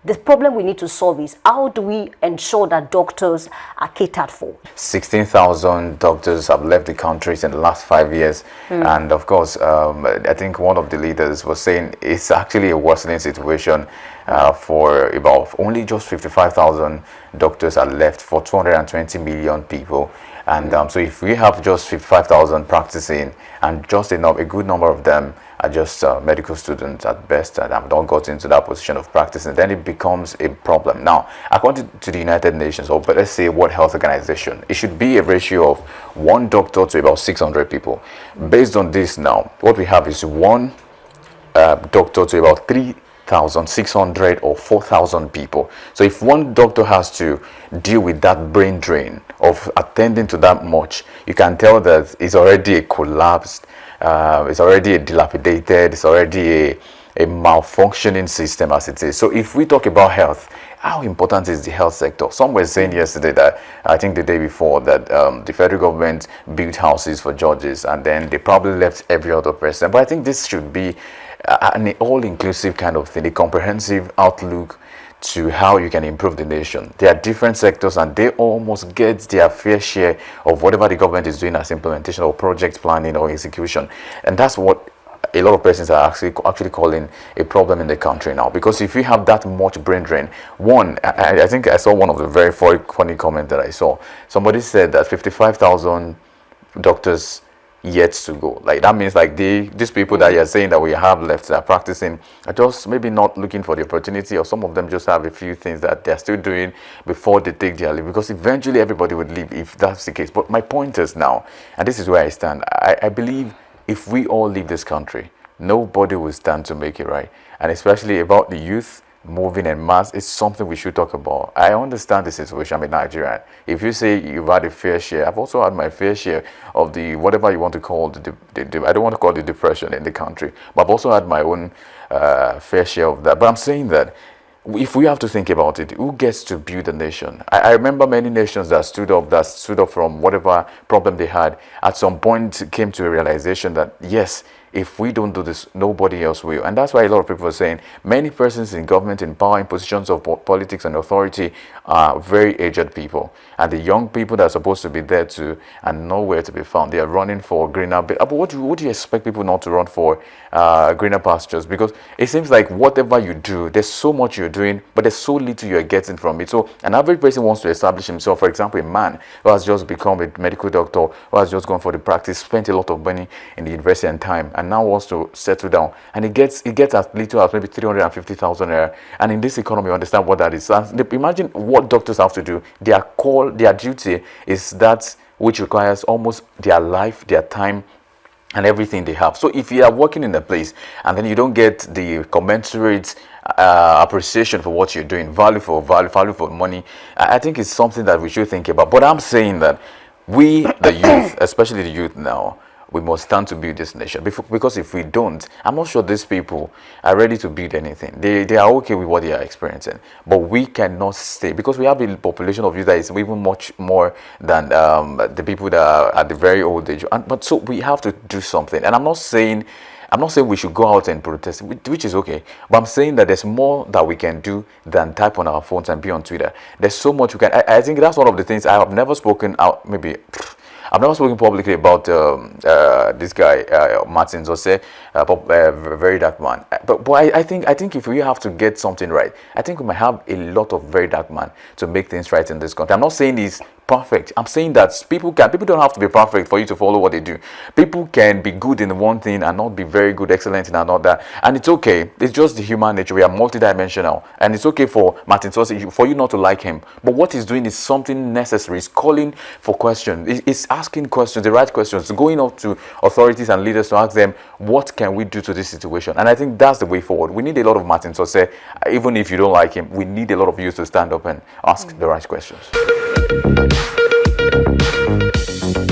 The problem we need to solve is how do we ensure that doctors are catered for? 16,000 doctors have left the countries in the last 5 years. And of course, I think one of the leaders was saying it's actually a worsening situation for about only just 55,000 doctors are left for 220 million people. And so if we have just 55,000 practicing and just a good number of them are just medical students at best and have not got into that position of practicing, then it becomes a problem. Now, according to the United Nations, or let's say World Health Organization, it should be a ratio of 1 doctor to about 600 people. Based on this now, what we have is 1 doctor to about 3,600 or 4,000 people. So if 1 doctor has to deal with that brain drain of attending to that much, you can tell that it's already a collapsed, it's already a dilapidated, it's already a malfunctioning system as it is. So if we talk about health, how important is the health sector? Some were saying yesterday that, I think the day before, that the federal government built houses for judges and then they probably left every other person. But I think this should be an all-inclusive kind of thing, a comprehensive outlook to how you can improve the nation. There are different sectors and they almost get their fair share of whatever the government is doing as implementation or project planning or execution. And that's what a lot of persons are actually calling a problem in the country now. Because if you have that much brain drain, I think I saw one of the very funny comments that I saw. Somebody said that 55,000 doctors yet to go. Like that means like these people that you're saying that we have left that are practicing are just maybe not looking for the opportunity, or some of them just have a few things that they're still doing before they take their leave, because eventually everybody would leave if that's the case. But my point is now, and this is where I stand, I believe if we all leave this country, nobody will stand to make it right. And especially about the youth moving en masse is something we should talk about. I understand the situation. I'm a Nigerian. If you say you've had a fair share, I've also had my fair share of the, whatever you want to call I don't want to call it depression in the country, but I've also had my own fair share of that. But I'm saying that if we have to think about it, who gets to build a nation? I remember many nations that stood up from whatever problem they had, at some point came to a realization that, yes, if we don't do this, nobody else will. And that's why a lot of people are saying many persons in government, in power, in positions of politics and authority are very aged people. And the young people that are supposed to be there too are nowhere to be found. They are running for greener. But what do you expect people not to run for greener pastures? Because it seems like whatever you do, there's so much you're doing, but there's so little you're getting from it. So an average person wants to establish himself. For example, a man who has just become a medical doctor, who has just gone for the practice, spent a lot of money in the university and time, and now wants to settle down, and it gets as little as maybe 350,000 naira. And in this economy, you understand what that is. And imagine what doctors have to do. Their duty is that which requires almost their life, their time, and everything they have. So if you are working in a place and then you don't get the commensurate appreciation for what you're doing, value for money, I think it's something that we should think about. But I'm saying that we, the youth, especially the youth now, we must stand to build this nation, because if we don't, I'm not sure these people are ready to build anything. They are okay with what they are experiencing, but we cannot stay, because we have a population of youth that is even much more than the people that are at the very old age. But so we have to do something. And I'm not saying we should go out and protest, which is okay, but I'm saying that there's more that we can do than type on our phones and be on Twitter. There's so much we can. I think that's one of the things I have never spoken out. I've never spoken publicly about this guy, Martin Zose, very dark man. But I think if we have to get something right, I think we might have a lot of very dark man to make things right in this country. I'm not saying he's perfect. I'm saying that people don't have to be perfect for you to follow what they do. People can be good in one thing and not be very good, excellent in another. And it's okay. It's just the human nature. We are multidimensional. And it's okay for Martin Zose, for you not to like him. But what he's doing is something necessary. He's calling for questions. He's asking questions, the right questions, going up to authorities and leaders to ask them, what can we do to this situation? And I think that's the way forward. We need a lot of Martin Zose. Even if you don't like him, we need a lot of youth to stand up and ask the right questions.